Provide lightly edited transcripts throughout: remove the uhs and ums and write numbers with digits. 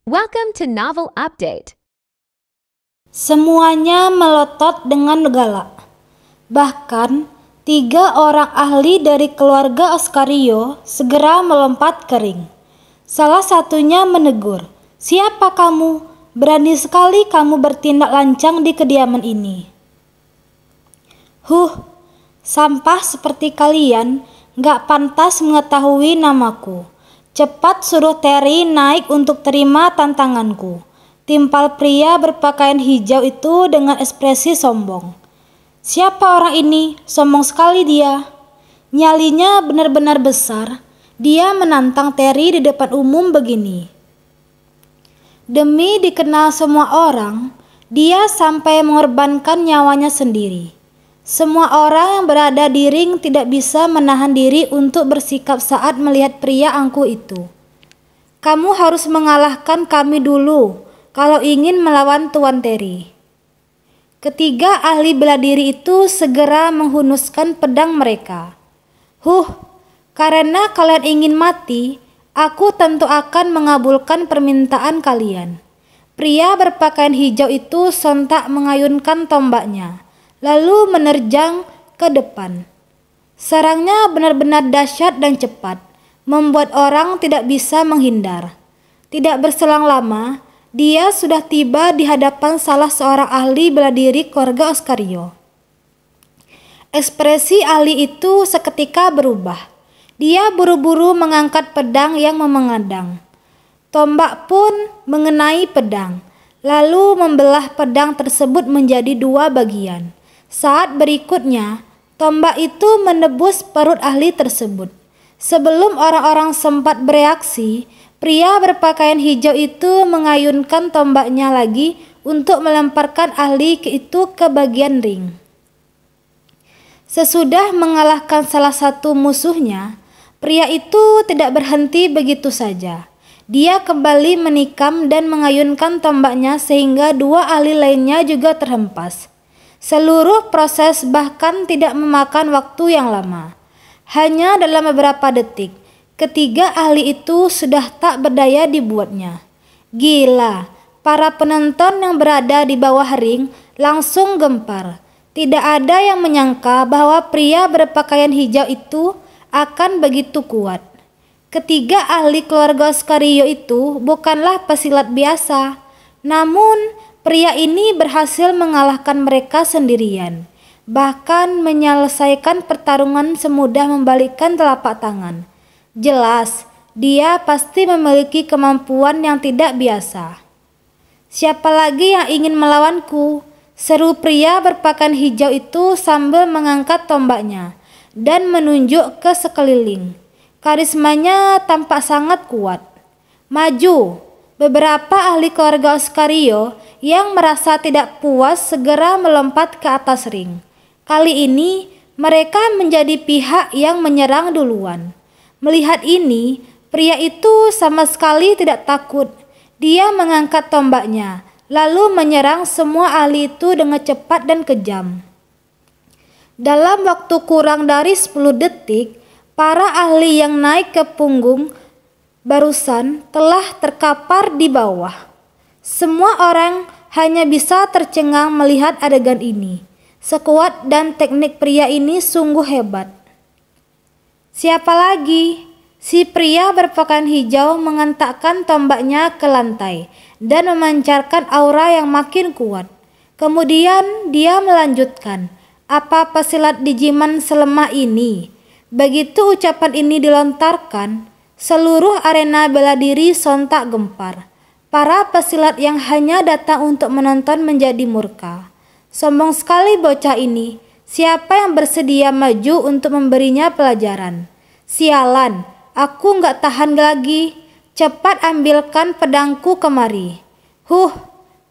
Welcome to Novel Update. Semuanya melotot dengan galak. Bahkan 3 orang ahli dari keluarga Oscario segera melompat kering. Salah satunya menegur, "Siapa kamu? Berani sekali kamu bertindak lancang di kediaman ini." Sampah seperti kalian gak pantas mengetahui namaku. Cepat suruh Terry naik untuk terima tantanganku, timpal pria berpakaian hijau itu dengan ekspresi sombong. Siapa orang ini? Sombong sekali dia. Nyalinya benar-benar besar. Dia menantang Terry di depan umum begini. Demi dikenal semua orang, dia sampai mengorbankan nyawanya sendiri. Semua orang yang berada di ring tidak bisa menahan diri untuk bersikap saat melihat pria angkuh itu. Kamu harus mengalahkan kami dulu kalau ingin melawan Tuan Terry. Ketiga ahli bela diri itu segera menghunuskan pedang mereka. Karena kalian ingin mati, aku tentu akan mengabulkan permintaan kalian. Pria berpakaian hijau itu sontak mengayunkan tombaknya, lalu menerjang ke depan. Serangnya benar-benar dahsyat dan cepat, membuat orang tidak bisa menghindar. Tidak berselang lama, dia sudah tiba di hadapan salah seorang ahli bela diri keluarga Oscario. Ekspresi ahli itu seketika berubah. Dia buru-buru mengangkat pedang yang memangadang. Tombak pun mengenai pedang, lalu membelah pedang tersebut menjadi 2 bagian. Saat berikutnya, tombak itu menebus perut ahli tersebut. Sebelum orang-orang sempat bereaksi, pria berpakaian hijau itu mengayunkan tombaknya lagi untuk melemparkan ahli itu ke bagian ring. Sesudah mengalahkan salah satu musuhnya, pria itu tidak berhenti begitu saja. Dia kembali menikam dan mengayunkan tombaknya sehingga 2 ahli lainnya juga terhempas. Seluruh proses bahkan tidak memakan waktu yang lama. Hanya dalam beberapa detik, ketiga ahli itu sudah tak berdaya dibuatnya. Gila, para penonton yang berada di bawah ring langsung gempar. Tidak ada yang menyangka bahwa pria berpakaian hijau itu akan begitu kuat. Ketiga ahli keluarga Oscario itu bukanlah pesilat biasa, namun pria ini berhasil mengalahkan mereka sendirian, bahkan menyelesaikan pertarungan semudah membalikkan telapak tangan. Jelas, dia pasti memiliki kemampuan yang tidak biasa. "Siapa lagi yang ingin melawanku?" seru pria berpakaian hijau itu sambil mengangkat tombaknya dan menunjuk ke sekeliling. Karismanya tampak sangat kuat. "Maju!" Beberapa ahli keluarga Oscario yang merasa tidak puas segera melompat ke atas ring. Kali ini mereka menjadi pihak yang menyerang duluan. Melihat ini, pria itu sama sekali tidak takut. Dia mengangkat tombaknya, lalu menyerang semua ahli itu dengan cepat dan kejam. Dalam waktu kurang dari 10 detik, para ahli yang naik ke punggung barusan telah terkapar di bawah. Semua orang hanya bisa tercengang melihat adegan ini. Sekuat dan teknik pria ini sungguh hebat. "Siapa lagi?" Si pria berpakaian hijau mengentakkan tombaknya ke lantai dan memancarkan aura yang makin kuat. Kemudian dia melanjutkan, "Apa pesilat Digimon selemah ini?" Begitu ucapan ini dilontarkan, seluruh arena bela diri sontak gempar. Para pesilat yang hanya datang untuk menonton menjadi murka. Sombong sekali bocah ini. Siapa yang bersedia maju untuk memberinya pelajaran? Sialan, aku gak tahan lagi. Cepat ambilkan pedangku kemari.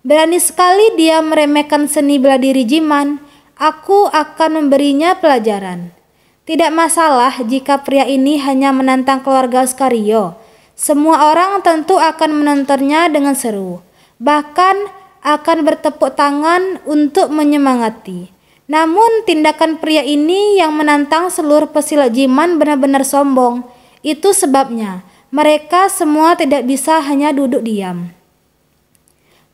Berani sekali dia meremehkan seni bela diri Jiman. Aku akan memberinya pelajaran. Tidak masalah jika pria ini hanya menantang keluarga Oscario. Semua orang tentu akan menontonnya dengan seru. Bahkan akan bertepuk tangan untuk menyemangati. Namun tindakan pria ini yang menantang seluruh pesilat Jiman benar-benar sombong. Itu sebabnya mereka semua tidak bisa hanya duduk diam.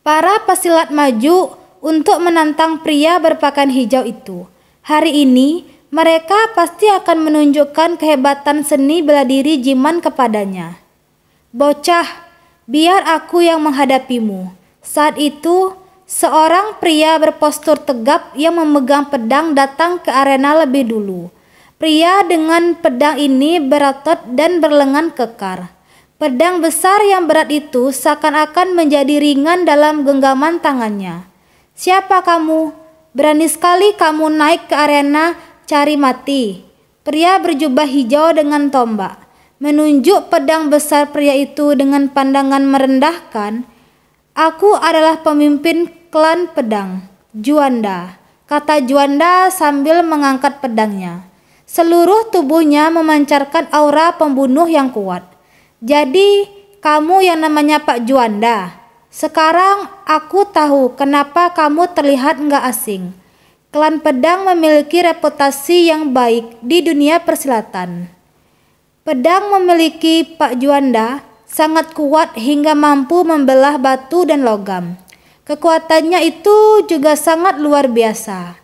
Para pesilat maju untuk menantang pria berpakaian hijau itu. Hari ini mereka pasti akan menunjukkan kehebatan seni bela diri Jiman kepadanya. Bocah, biar aku yang menghadapimu. Saat itu, seorang pria berpostur tegap yang memegang pedang datang ke arena lebih dulu. Pria dengan pedang ini berotot dan berlengan kekar. Pedang besar yang berat itu seakan-akan menjadi ringan dalam genggaman tangannya. Siapa kamu? Berani sekali kamu naik ke arena cari mati. Pria berjubah hijau dengan tombak menunjuk pedang besar pria itu dengan pandangan merendahkan. Aku adalah pemimpin klan pedang, Juanda, kata Juanda sambil mengangkat pedangnya. Seluruh tubuhnya memancarkan aura pembunuh yang kuat. Jadi, kamu yang namanya Pak Juanda. Sekarang aku tahu kenapa kamu terlihat nggak asing. Klan pedang memiliki reputasi yang baik di dunia persilatan. Pedang memiliki Pak Juanda sangat kuat hingga mampu membelah batu dan logam. Kekuatannya itu juga sangat luar biasa.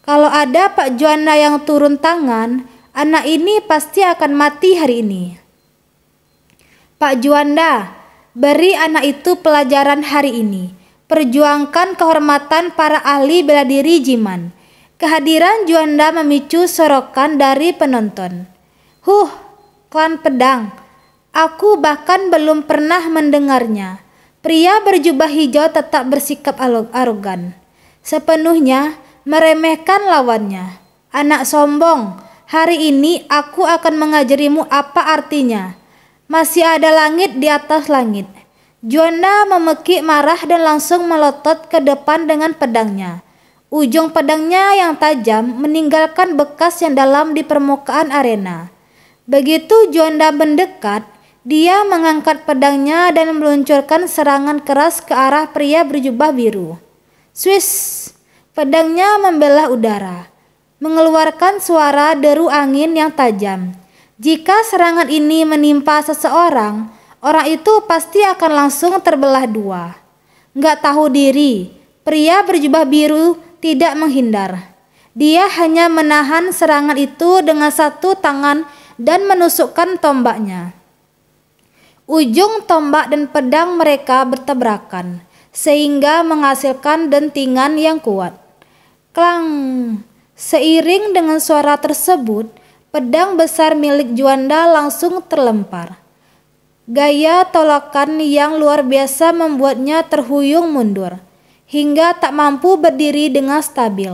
Kalau ada Pak Juanda yang turun tangan, anak ini pasti akan mati hari ini. Pak Juanda, beri anak itu pelajaran hari ini. Perjuangkan kehormatan para ahli bela diri Jiman. Kehadiran Juanda memicu sorokan dari penonton. Klan pedang. Aku bahkan belum pernah mendengarnya. Pria berjubah hijau tetap bersikap arogan. Sepenuhnya meremehkan lawannya. Anak sombong, hari ini aku akan mengajarimu apa artinya. Masih ada langit di atas langit. Juanda memekik marah dan langsung melotot ke depan dengan pedangnya. Ujung pedangnya yang tajam meninggalkan bekas yang dalam di permukaan arena. Begitu Juanda mendekat, dia mengangkat pedangnya dan meluncurkan serangan keras ke arah pria berjubah biru. Swiss! Pedangnya membelah udara, mengeluarkan suara deru angin yang tajam. Jika serangan ini menimpa seseorang, orang itu pasti akan langsung terbelah dua. Nggak tahu diri, pria berjubah biru tidak menghindar. Dia hanya menahan serangan itu dengan satu tangan dan menusukkan tombaknya. Ujung tombak dan pedang mereka bertabrakan, sehingga menghasilkan dentingan yang kuat. Klang! Seiring dengan suara tersebut, pedang besar milik Juanda langsung terlempar. Gaya tolakan yang luar biasa membuatnya terhuyung mundur, hingga tak mampu berdiri dengan stabil.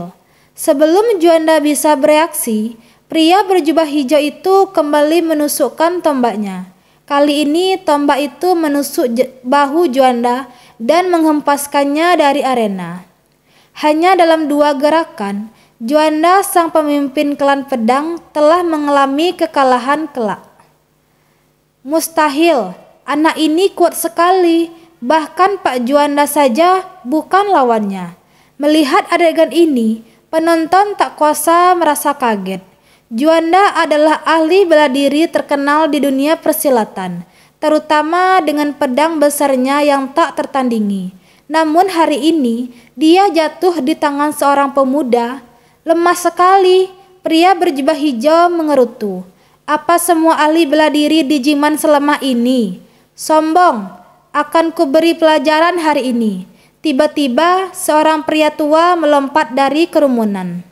Sebelum Juanda bisa bereaksi, pria berjubah hijau itu kembali menusukkan tombaknya. Kali ini tombak itu menusuk bahu Juanda dan menghempaskannya dari arena. Hanya dalam 2 gerakan, Juanda sang pemimpin klan pedang telah mengalami kekalahan kelak. Mustahil, anak ini kuat sekali, bahkan Pak Juanda saja bukan lawannya. Melihat adegan ini, penonton tak kuasa merasa kaget. Juanda adalah ahli bela diri terkenal di dunia persilatan, terutama dengan pedang besarnya yang tak tertandingi. Namun hari ini, dia jatuh di tangan seorang pemuda. Lemah sekali, pria berjubah hijau mengerutu. Apa semua ahli bela diri di Jiman selemah ini? Sombong, akan kuberi pelajaran hari ini. Tiba-tiba seorang pria tua melompat dari kerumunan.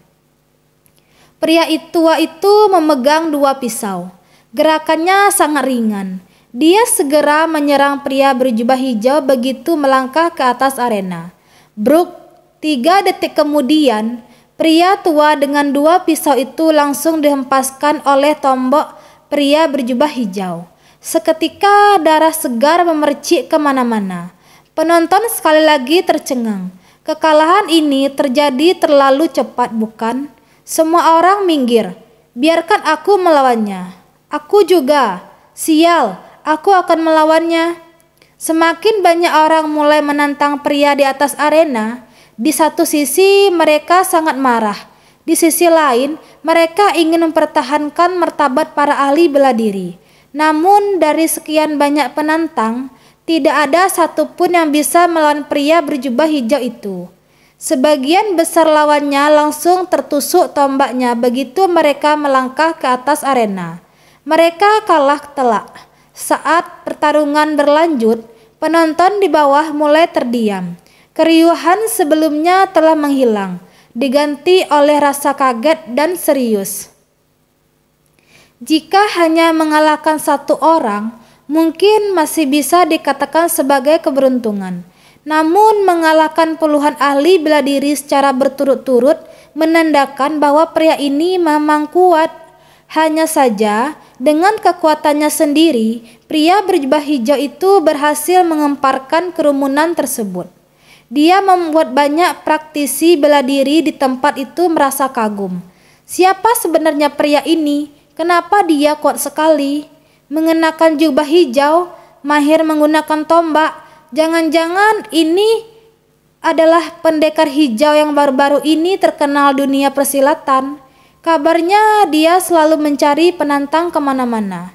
Pria tua itu memegang 2 pisau. Gerakannya sangat ringan. Dia segera menyerang pria berjubah hijau begitu melangkah ke atas arena. Bruk, 3 detik kemudian, pria tua dengan 2 pisau itu langsung dihempaskan oleh tombak pria berjubah hijau. Seketika darah segar memercik kemana-mana. Penonton sekali lagi tercengang. Kekalahan ini terjadi terlalu cepat, bukan? Semua orang minggir. Biarkan aku melawannya. Aku juga. Sial, aku akan melawannya. Semakin banyak orang mulai menantang pria di atas arena. Di satu sisi mereka sangat marah. Di sisi lain mereka ingin mempertahankan martabat para ahli bela diri. Namun dari sekian banyak penantang, Tidak ada satupun yang bisa melawan pria berjubah hijau itu. Sebagian besar lawannya langsung tertusuk tombaknya begitu mereka melangkah ke atas arena. Mereka kalah telak. Saat pertarungan berlanjut, penonton di bawah mulai terdiam. Keriuhan sebelumnya telah menghilang, diganti oleh rasa kaget dan serius. Jika hanya mengalahkan satu orang, mungkin masih bisa dikatakan sebagai keberuntungan. Namun mengalahkan puluhan ahli bela diri secara berturut-turut menandakan bahwa pria ini memang kuat. Hanya saja dengan kekuatannya sendiri, pria berjubah hijau itu berhasil mengemparkan kerumunan tersebut. Dia membuat banyak praktisi bela diri di tempat itu merasa kagum. Siapa sebenarnya pria ini? Kenapa dia kuat sekali? Mengenakan jubah hijau, mahir menggunakan tombak. Jangan-jangan ini adalah pendekar hijau yang baru-baru ini terkenal dunia persilatan. Kabarnya dia selalu mencari penantang kemana-mana.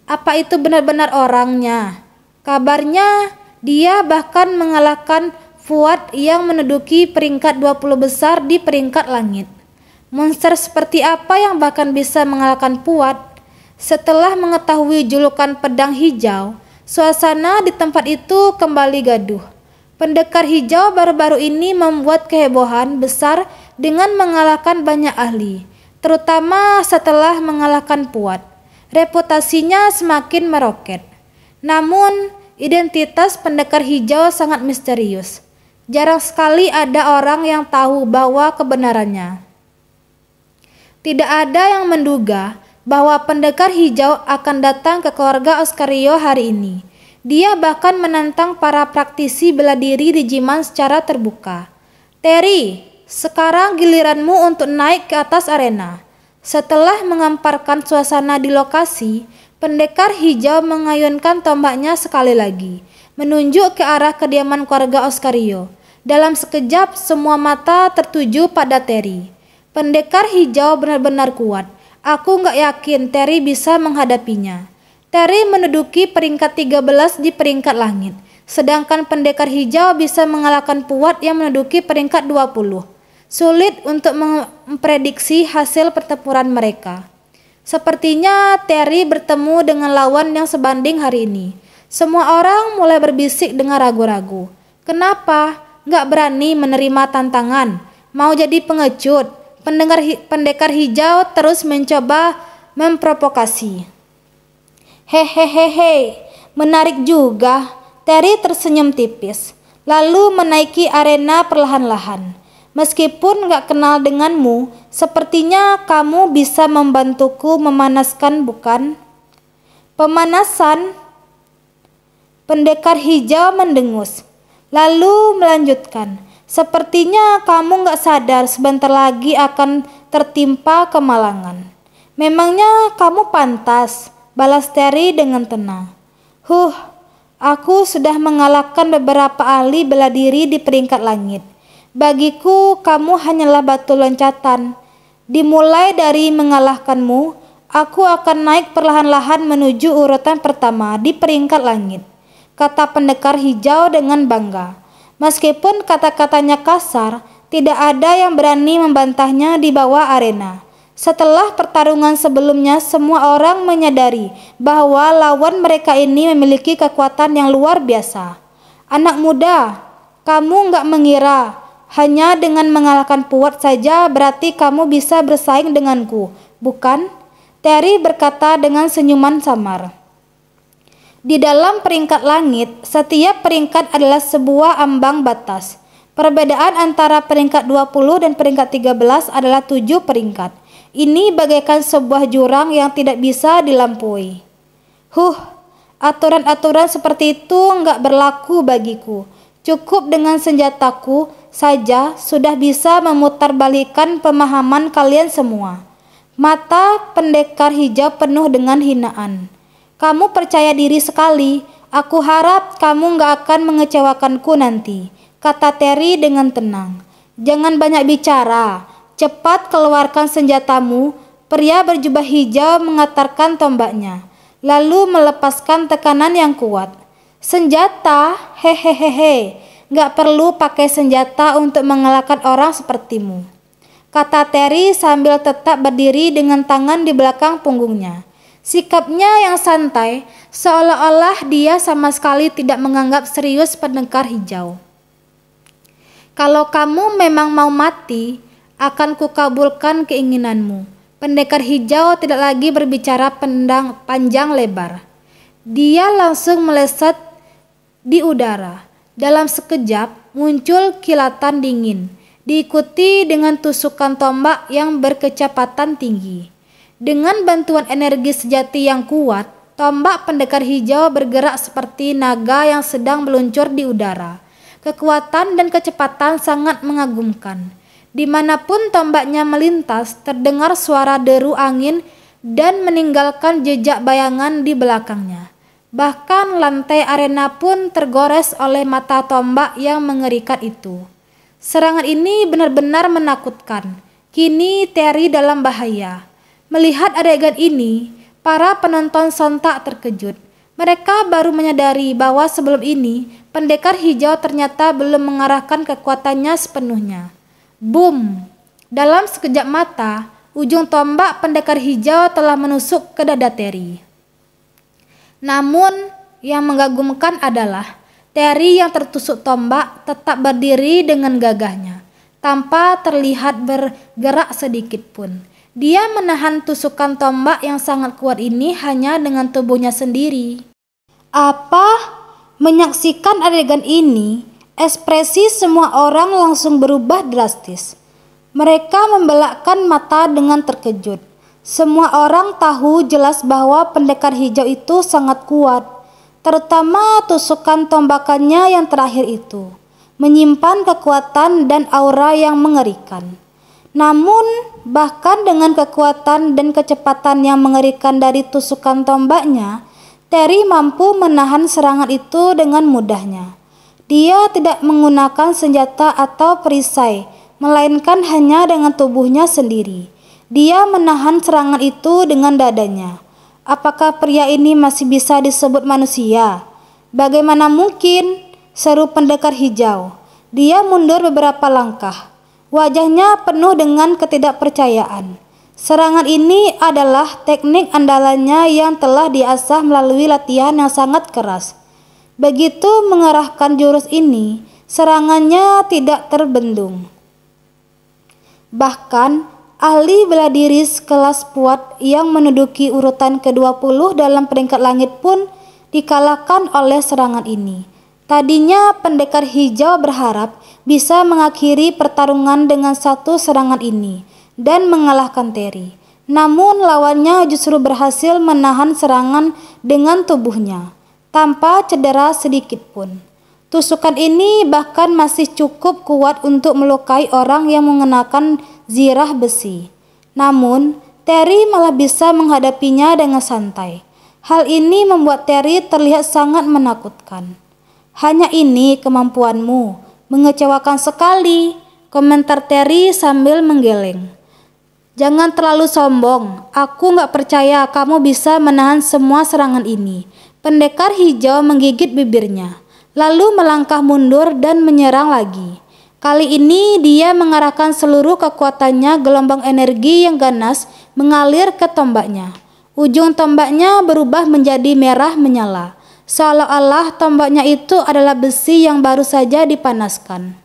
Apa itu benar-benar orangnya? Kabarnya dia bahkan mengalahkan Fuad yang menduduki peringkat 20 besar di peringkat langit. Monster seperti apa yang bahkan bisa mengalahkan Fuad? Setelah mengetahui julukan pedang hijau, suasana di tempat itu kembali gaduh. Pendekar hijau baru-baru ini membuat kehebohan besar dengan mengalahkan banyak ahli, terutama setelah mengalahkan Fuad. Reputasinya semakin meroket. Namun, identitas pendekar hijau sangat misterius. Jarang sekali ada orang yang tahu bahwa kebenarannya. Tidak ada yang menduga bahwa pendekar hijau akan datang ke keluarga Oscario hari ini. Dia bahkan menantang para praktisi bela diri di Jiman secara terbuka. Terry, sekarang giliranmu untuk naik ke atas arena. Setelah mengemparkan suasana di lokasi, pendekar hijau mengayunkan tombaknya sekali lagi, menunjuk ke arah kediaman keluarga Oscario. Dalam sekejap, semua mata tertuju pada Terry. Pendekar hijau benar-benar kuat. Aku nggak yakin Terry bisa menghadapinya. Terry menduduki peringkat 13 di peringkat langit, sedangkan pendekar hijau bisa mengalahkan Fuad yang menduduki peringkat 20. Sulit untuk memprediksi hasil pertempuran mereka. Sepertinya Terry bertemu dengan lawan yang sebanding hari ini. Semua orang mulai berbisik dengan ragu-ragu. Kenapa? Nggak berani menerima tantangan? Mau jadi pengecut? Pendekar hijau terus mencoba memprovokasi. Hehehehe, menarik juga. Terry tersenyum tipis, lalu menaiki arena perlahan-lahan. Meskipun gak kenal denganmu, sepertinya kamu bisa membantuku memanaskan, bukan? Pemanasan? Pendekar hijau mendengus, lalu melanjutkan. Sepertinya kamu gak sadar sebentar lagi akan tertimpa kemalangan. Memangnya kamu pantas, balas Terry dengan tenang. Aku sudah mengalahkan beberapa ahli bela diri di peringkat langit. Bagiku kamu hanyalah batu loncatan. Dimulai dari mengalahkanmu, aku akan naik perlahan-lahan menuju urutan pertama di peringkat langit, kata pendekar hijau dengan bangga. Meskipun kata-katanya kasar, tidak ada yang berani membantahnya di bawah arena. Setelah pertarungan sebelumnya, semua orang menyadari bahwa lawan mereka ini memiliki kekuatan yang luar biasa. Anak muda, kamu nggak mengira hanya dengan mengalahkan Fuad saja berarti kamu bisa bersaing denganku, bukan? Terry berkata dengan senyuman samar. Di dalam peringkat langit, setiap peringkat adalah sebuah ambang batas. Perbedaan antara peringkat 20 dan peringkat 13 adalah 7 peringkat. Ini bagaikan sebuah jurang yang tidak bisa dilampaui. Aturan-aturan seperti itu enggak berlaku bagiku. Cukup dengan senjataku saja sudah bisa memutarbalikkan pemahaman kalian semua. Mata pendekar hijau penuh dengan hinaan. Kamu percaya diri sekali. Aku harap kamu gak akan mengecewakanku nanti, kata Terry dengan tenang. Jangan banyak bicara. Cepat keluarkan senjatamu. Pria berjubah hijau mengatarkan tombaknya, lalu melepaskan tekanan yang kuat. Senjata? Hehehehe, gak perlu pakai senjata untuk mengalahkan orang sepertimu, kata Terry sambil tetap berdiri dengan tangan di belakang punggungnya. Sikapnya yang santai, seolah-olah dia sama sekali tidak menganggap serius pendekar hijau. Kalau kamu memang mau mati, akan kukabulkan keinginanmu. Pendekar hijau tidak lagi berbicara panjang lebar. Dia langsung meleset di udara. Dalam sekejap muncul kilatan dingin, diikuti dengan tusukan tombak yang berkecepatan tinggi. Dengan bantuan energi sejati yang kuat, tombak pendekar hijau bergerak seperti naga yang sedang meluncur di udara. Kekuatan dan kecepatan sangat mengagumkan. Dimanapun tombaknya melintas, terdengar suara deru angin dan meninggalkan jejak bayangan di belakangnya. Bahkan lantai arena pun tergores oleh mata tombak yang mengerikan itu. Serangan ini benar-benar menakutkan. Kini Terry dalam bahaya. Melihat adegan ini, para penonton sontak terkejut. Mereka baru menyadari bahwa sebelum ini, pendekar hijau ternyata belum mengarahkan kekuatannya sepenuhnya. Boom! Dalam sekejap mata, ujung tombak pendekar hijau telah menusuk ke dada Terry. Namun, yang mengagumkan adalah Terry yang tertusuk tombak tetap berdiri dengan gagahnya, tanpa terlihat bergerak sedikit pun. Dia menahan tusukan tombak yang sangat kuat ini hanya dengan tubuhnya sendiri. Apa? Menyaksikan adegan ini, ekspresi semua orang langsung berubah drastis. Mereka membelakkan mata dengan terkejut. Semua orang tahu jelas bahwa pendekar hijau itu sangat kuat, terutama tusukan tombakannya yang terakhir itu, menyimpan kekuatan dan aura yang mengerikan. Namun, bahkan dengan kekuatan dan kecepatan yang mengerikan dari tusukan tombaknya, Terry mampu menahan serangan itu dengan mudahnya. Dia tidak menggunakan senjata atau perisai, melainkan hanya dengan tubuhnya sendiri. Dia menahan serangan itu dengan dadanya. Apakah pria ini masih bisa disebut manusia? Bagaimana mungkin? Seru pendekar hijau. Dia mundur beberapa langkah. Wajahnya penuh dengan ketidakpercayaan. Serangan ini adalah teknik andalannya yang telah diasah melalui latihan yang sangat keras. Begitu mengerahkan jurus ini, serangannya tidak terbendung. Bahkan, ahli bela diri sekelas Puat yang menduduki urutan ke-20 dalam peringkat langit pun dikalahkan oleh serangan ini. Tadinya pendekar hijau berharap bisa mengakhiri pertarungan dengan satu serangan ini dan mengalahkan Terry. Namun lawannya justru berhasil menahan serangan dengan tubuhnya tanpa cedera sedikit pun. Tusukan ini bahkan masih cukup kuat untuk melukai orang yang mengenakan zirah besi. Namun Terry malah bisa menghadapinya dengan santai. Hal ini membuat Terry terlihat sangat menakutkan. Hanya ini kemampuanmu, mengecewakan sekali, komentar Terry sambil menggeleng. Jangan terlalu sombong, aku gak percaya kamu bisa menahan semua serangan ini. Pendekar hijau menggigit bibirnya, lalu melangkah mundur dan menyerang lagi. Kali ini dia mengarahkan seluruh kekuatannya, gelombang energi yang ganas mengalir ke tombaknya. Ujung tombaknya berubah menjadi merah menyala. Seolah-olah tombaknya itu adalah besi yang baru saja dipanaskan.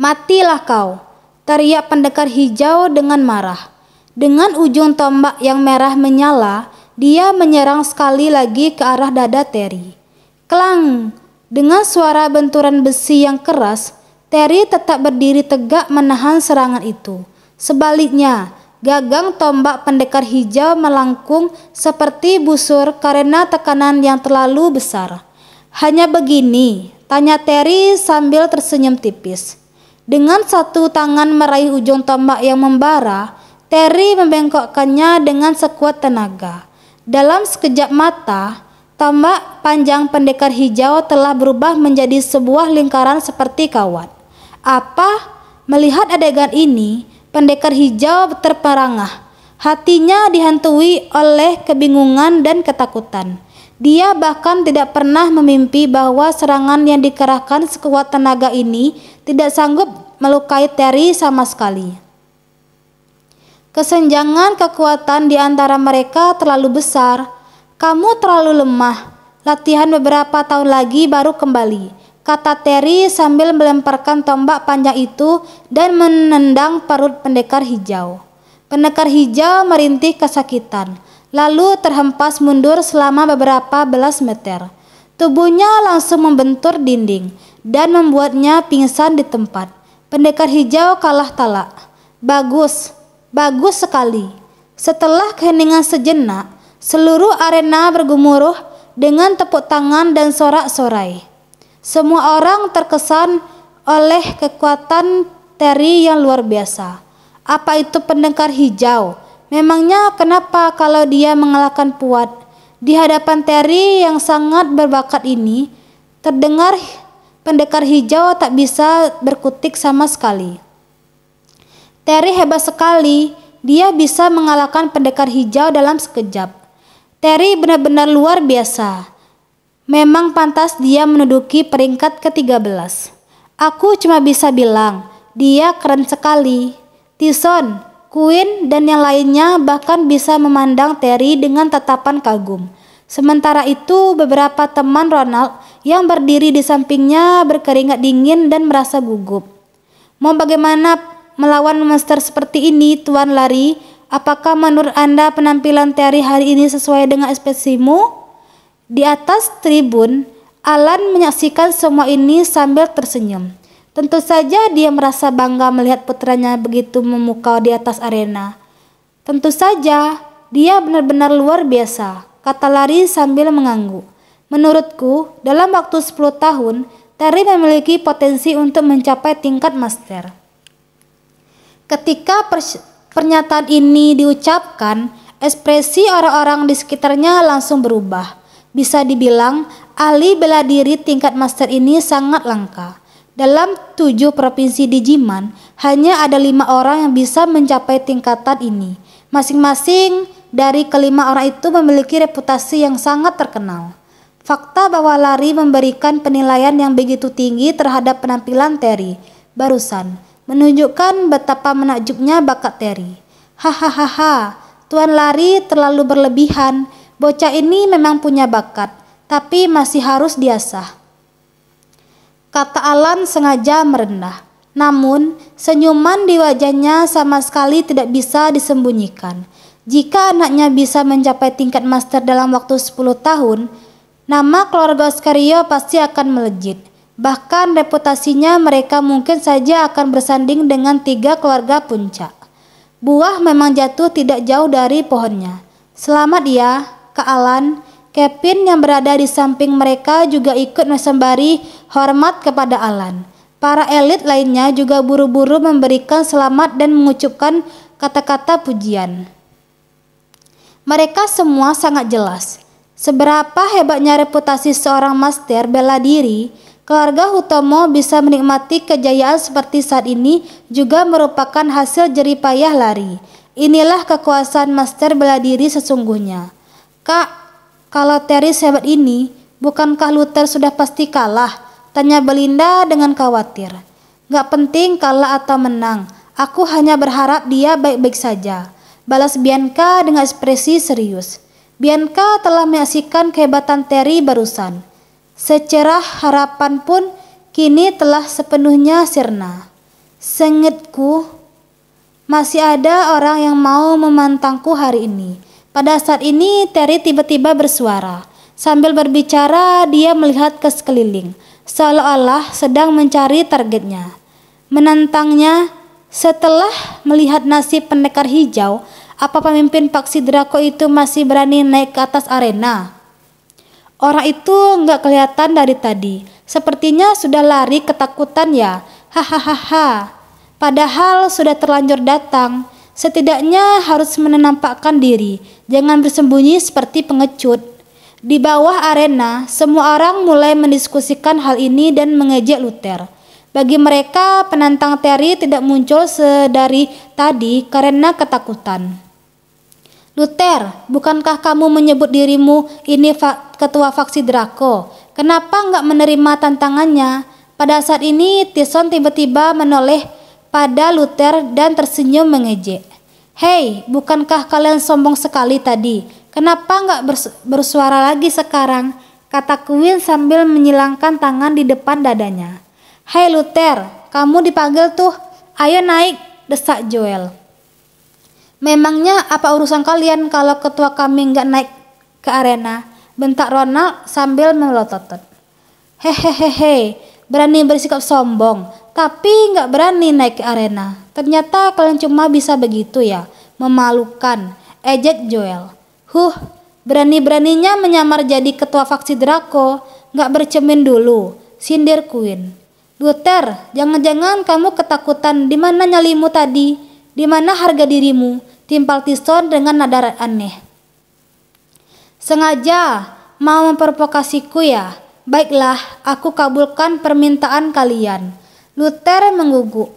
Matilah kau, teriak pendekar hijau dengan marah. Dengan ujung tombak yang merah menyala, dia menyerang sekali lagi ke arah dada Terry. Klang! Dengan suara benturan besi yang keras, Terry tetap berdiri tegak menahan serangan itu. Sebaliknya, gagang tombak pendekar hijau melengkung seperti busur karena tekanan yang terlalu besar. Hanya begini, tanya Terry sambil tersenyum tipis. Dengan satu tangan meraih ujung tombak yang membara, Terry membengkokkannya dengan sekuat tenaga. Dalam sekejap mata, tombak panjang pendekar hijau telah berubah menjadi sebuah lingkaran seperti kawat. Apa? Melihat adegan ini, pendekar hijau terperangah. Hatinya dihantui oleh kebingungan dan ketakutan. Dia bahkan tidak pernah memimpi bahwa serangan yang dikerahkan sekuat tenaga ini tidak sanggup melukai Terry sama sekali. Kesenjangan kekuatan di antara mereka terlalu besar. Kamu terlalu lemah. Latihan beberapa tahun lagi baru kembali, kata Terry sambil melemparkan tombak panjang itu dan menendang perut pendekar hijau. Pendekar hijau merintih kesakitan, lalu terhempas mundur selama beberapa belas meter. Tubuhnya langsung membentur dinding dan membuatnya pingsan di tempat. Pendekar hijau kalah telak. Bagus, bagus sekali. Setelah keheningan sejenak, seluruh arena bergemuruh dengan tepuk tangan dan sorak-sorai. Semua orang terkesan oleh kekuatan Terry yang luar biasa. Apa itu pendekar hijau? Memangnya kenapa kalau dia mengalahkan Puat? Di hadapan Terry yang sangat berbakat ini, terdengar pendekar hijau tak bisa berkutik sama sekali. Terry hebat sekali, dia bisa mengalahkan pendekar hijau dalam sekejap. Terry benar-benar luar biasa. Memang pantas dia menduduki peringkat ke-13. Aku cuma bisa bilang, dia keren sekali. Tyson, Quinn, dan yang lainnya bahkan bisa memandang Terry dengan tatapan kagum. Sementara itu, beberapa teman Ronald yang berdiri di sampingnya berkeringat dingin dan merasa gugup. Mau bagaimana melawan monster seperti ini, Tuan Larry? Apakah menurut Anda penampilan Terry hari ini sesuai dengan ekspektasimu? Di atas tribun, Alan menyaksikan semua ini sambil tersenyum. Tentu saja dia merasa bangga melihat putranya begitu memukau di atas arena. Tentu saja, dia benar-benar luar biasa, kata Larry sambil mengangguk. Menurutku, dalam waktu 10 tahun, Terry memiliki potensi untuk mencapai tingkat master. Ketika pernyataan ini diucapkan, ekspresi orang-orang di sekitarnya langsung berubah. Bisa dibilang, ahli bela diri tingkat master ini sangat langka. Dalam 7 provinsi di Jiman, hanya ada 5 orang yang bisa mencapai tingkatan ini. Masing-masing dari kelima orang itu memiliki reputasi yang sangat terkenal. Fakta bahwa Larry memberikan penilaian yang begitu tinggi terhadap penampilan Terry barusan menunjukkan betapa menakjubnya bakat Terry. Hahaha, Tuan Larry terlalu berlebihan. Bocah ini memang punya bakat, tapi masih harus diasah, kata Alan sengaja merendah. Namun, senyuman di wajahnya sama sekali tidak bisa disembunyikan. Jika anaknya bisa mencapai tingkat master dalam waktu 10 tahun, nama keluarga Oscario pasti akan melejit. Bahkan reputasinya mereka mungkin saja akan bersanding dengan 3 keluarga puncak. Buah memang jatuh tidak jauh dari pohonnya. Selamat ya, Kak Alan. Kevin yang berada di samping mereka juga ikut mesembari hormat kepada Alan. Para elit lainnya juga buru-buru memberikan selamat dan mengucapkan kata-kata pujian. Mereka semua sangat jelas seberapa hebatnya reputasi seorang master bela diri. Keluarga Hutomo bisa menikmati kejayaan seperti saat ini juga merupakan hasil jerih payah Larry. Inilah kekuasaan master bela diri sesungguhnya. Kak, kalau Terry sehebat ini, bukankah Luther sudah pasti kalah? Tanya Belinda dengan khawatir. Gak penting kalah atau menang, aku hanya berharap dia baik-baik saja, balas Bianca dengan ekspresi serius. Bianca telah menyaksikan kehebatan Terry barusan. Secerah harapan pun kini telah sepenuhnya sirna. Sengitku, masih ada orang yang mau memantangku hari ini. Pada saat ini Terry tiba-tiba bersuara. Sambil berbicara dia melihat ke sekeliling, seolah-olah sedang mencari targetnya. Menantangnya. Setelah melihat nasib pendekar hijau, apa pemimpin paksi Draco itu masih berani naik ke atas arena? Orang itu nggak kelihatan dari tadi. Sepertinya sudah lari ketakutan ya. Hahaha. Padahal sudah terlanjur datang. Setidaknya harus menampakkan diri. Jangan bersembunyi seperti pengecut. Di bawah arena, semua orang mulai mendiskusikan hal ini dan mengejek Luther. Bagi mereka, penantang Terry tidak muncul sedari tadi karena ketakutan. Luther, bukankah kamu menyebut dirimu ini ketua faksi Draco? Kenapa nggak menerima tantangannya? Pada saat ini, Tyson tiba-tiba menoleh pada Luther dan tersenyum mengejek. Hei, bukankah kalian sombong sekali tadi? Kenapa nggak bersuara lagi sekarang? Kata Quinn sambil menyilangkan tangan di depan dadanya. Hei Luther, kamu dipanggil tuh. Ayo naik, desak Joel. Memangnya apa urusan kalian kalau ketua kami nggak naik ke arena? Bentak Ronald sambil melotot. Hehehehe, berani bersikap sombong, tapi nggak berani naik ke arena. Ternyata kalian cuma bisa begitu ya, memalukan, ejek Joel. Berani-beraninya menyamar jadi ketua faksi Draco, nggak bercermin dulu, sindir Quinn. Luther, jangan-jangan kamu ketakutan? Di mana nyalimu tadi? Di mana harga dirimu? Timpal Tyson dengan nada aneh. Sengaja mau memprovokasiku ya? Baiklah, aku kabulkan permintaan kalian. Luther mengguguk,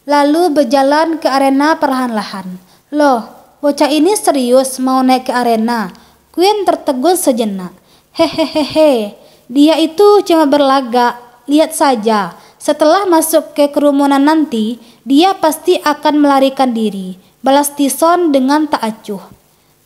lalu berjalan ke arena perlahan-lahan. Loh, bocah ini serius mau naik ke arena? Quinn tertegun sejenak. Hehehehe, dia itu cuma berlagak. Lihat saja, setelah masuk ke kerumunan nanti, dia pasti akan melarikan diri. Balas Tyson dengan tak acuh.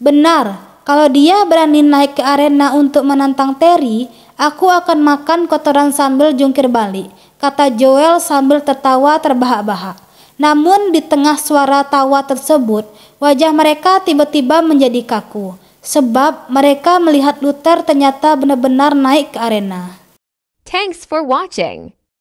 Benar, kalau dia berani naik ke arena untuk menantang Terry, aku akan makan kotoran sambil jungkir balik, kata Joel sambil tertawa terbahak-bahak. Namun di tengah suara tawa tersebut, wajah mereka tiba-tiba menjadi kaku, sebab mereka melihat Luther ternyata benar-benar naik ke arena. Thanks for watching.